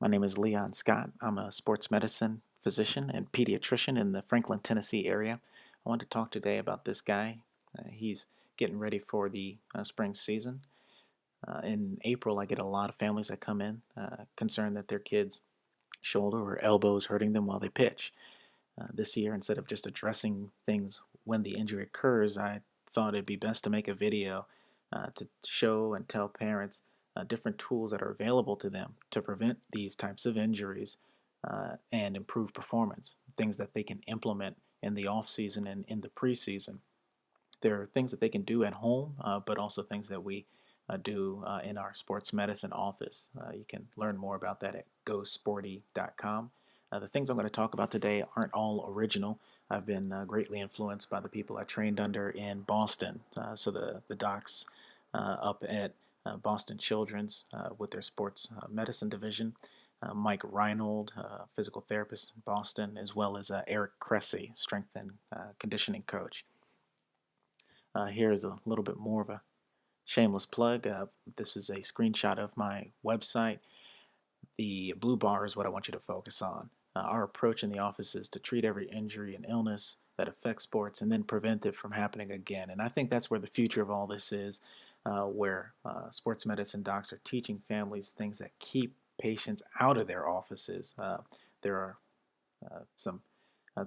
My name is Leon Scott. I'm a sports medicine physician and pediatrician in the Franklin, Tennessee area. I want to talk today about this guy. He's getting ready for the spring season. In April, I get a lot of families that come in concerned that their kids' shoulder or elbow is hurting them while they pitch. This year, instead of just addressing things when the injury occurs, I thought it'd be best to make a video to show and tell parents different tools that are available to them to prevent these types of injuries and improve performance, things that they can implement in the off season and in the preseason. There are things that they can do at home, but also things that we do in our sports medicine office. You can learn more about that at gosporty.com. The things I'm going to talk about today aren't all original. I've been greatly influenced by the people I trained under in Boston. So the docs up at Boston Children's with their sports medicine division, Mike Reinold, physical therapist in Boston, as well as Eric Cressy, strength and conditioning coach. Here is a little bit more of a shameless plug. This is a screenshot of my website. The blue bar is what I want you to focus on. Our approach in the office is to treat every injury and illness that affects sports and then prevent it from happening again. And I think that's where the future of all this is, where sports medicine docs are teaching families things that keep patients out of their offices. There are some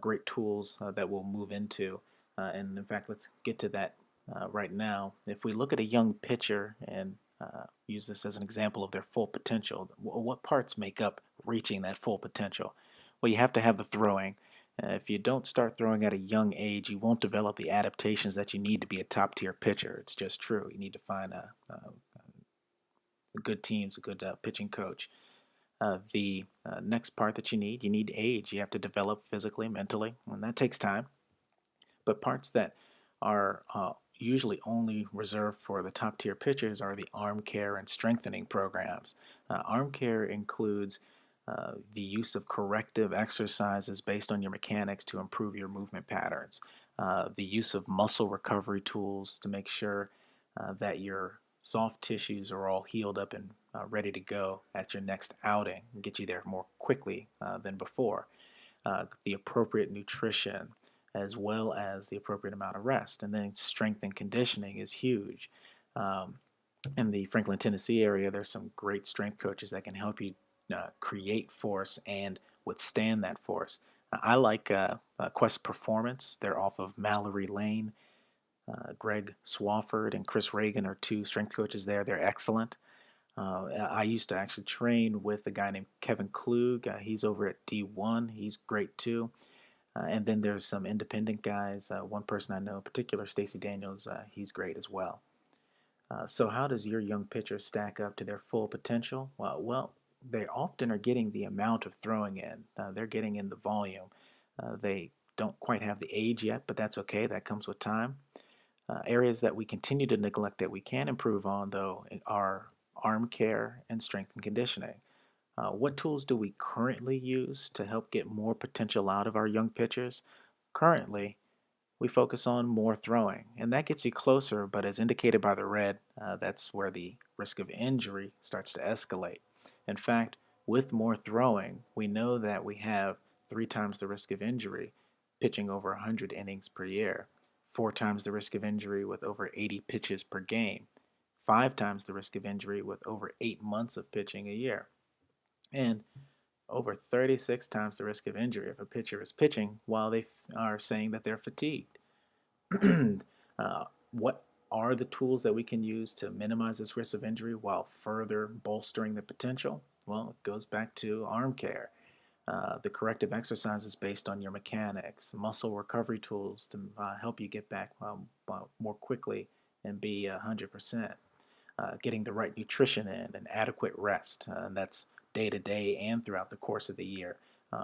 great tools that we'll move into. And in fact, let's get to that right now. If we look at a young pitcher and use this as an example of their full potential, what parts make up reaching that full potential? Well, you have to have the throwing. If you don't start throwing at a young age, you won't develop the adaptations that you need to be a top tier pitcher. It's just true. You need to find a good teams, a good pitching coach. The next part that you need age. You have to develop physically, mentally, and that takes time. But parts that are usually only reserved for the top tier pitchers are the arm care and strengthening programs. Arm care includes the use of corrective exercises based on your mechanics to improve your movement patterns, the use of muscle recovery tools to make sure that your soft tissues are all healed up and ready to go at your next outing and get you there more quickly than before. The appropriate nutrition, as well as the appropriate amount of rest. And then strength and conditioning is huge. Um, in the Franklin, Tennessee area, there's some great strength coaches that can help you create force and withstand that force. I like Quest Performance. They're off of Mallory Lane. Greg Swafford and Chris Reagan are two strength coaches there. They're excellent. I used to actually train with a guy named Kevin Klug. He's over at D1. He's great too. And then there's some independent guys. One person I know in particular, Stacy Daniels, he's great as well. So how does your young pitcher stack up to their full potential? Well, they often are getting the amount of throwing in. They're getting in the volume. They don't quite have the age yet, but that's okay. That comes with time. Areas that we continue to neglect that we can improve on, though, are arm care and strength and conditioning. What tools do we currently use to help get more potential out of our young pitchers? Currently, we focus on more throwing, and that gets you closer, but as indicated by the red, that's where the risk of injury starts to escalate. In fact, with more throwing, we know that we have 3 times the risk of injury pitching over 100 innings per year, 4 times the risk of injury with over 80 pitches per game, 5 times the risk of injury with over 8 months of pitching a year, and over 36 times the risk of injury if a pitcher is pitching while they are saying that they're fatigued. What are the tools that we can use to minimize this risk of injury while further bolstering the potential? Well, it goes back to arm care. The corrective exercises based on your mechanics, muscle recovery tools to help you get back more quickly and be 100%. Getting the right nutrition in and adequate rest. And that's day to day and throughout the course of the year.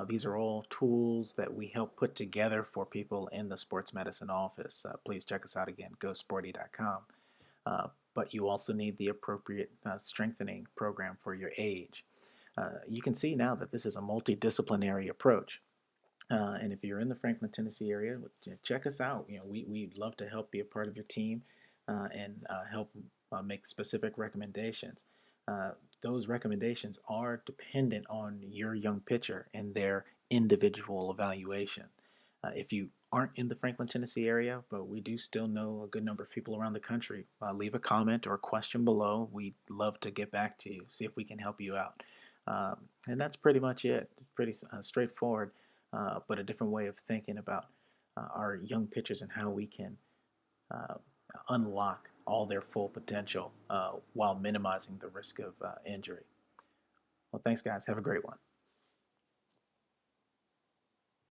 These are all tools that we help put together for people in the sports medicine office. Please check us out again, gosporty.com. But you also need the appropriate strengthening program for your age. You can see now that this is a multidisciplinary approach. And if you're in the Franklin, Tennessee area, check us out. We'd love to help be a part of your team and help make specific recommendations. those recommendations are dependent on your young pitcher and their individual evaluation. If you aren't in the Franklin, Tennessee area, but we do still know a good number of people around the country, leave a comment or a question below. We'd love to get back to you, see if we can help you out. And that's pretty much it. It's pretty straightforward, but a different way of thinking about our young pitchers and how we can uh, unlock all their full potential while minimizing the risk of injury. Well, thanks, guys. Have a great one.